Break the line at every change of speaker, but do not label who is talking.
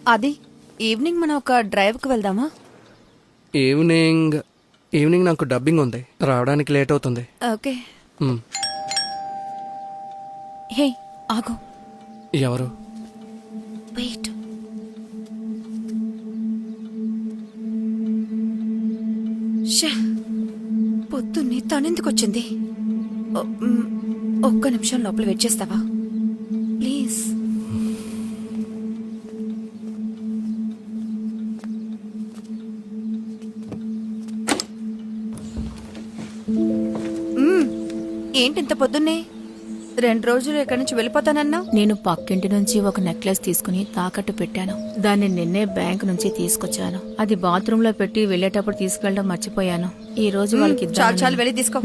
అది ఈవినింగ్ మనం ఒక డ్రైవ్కి వెళ్దామా?
ఈవినింగ్ ఈవినింగ్ నాకు డబ్బింగ్ ఉంది, రావడానికి లేట్ అవుతుంది.
ఓకే.
మ్,
హే ఆగు,
ఎవరు?
వెయిట్. పొద్దున్నే తనెందుకు వచ్చింది? ఒక్క నిమిషం లోపల వెయిట్ చేస్తావా ప్లీజ్? ఏంటి ఇంత పొద్దున్నే? 2 రోజులు ఇక్కడి నుంచి వెళ్ళిపోతానన్నా.
నేను పక్కింటి నుంచి ఒక నెక్లెస్ తీసుకుని తాకట్టు పెట్టాను. దాన్ని నిన్నే బ్యాంక్ నుంచి తీసుకొచ్చాను. అది బాత్రూమ్ లో పెట్టి వెళ్లేటప్పుడు తీసుకెళ్ళడం మర్చిపోయాను. ఈ రోజు వాళ్ళకి
చాలు వెళ్ళి తీసుకో.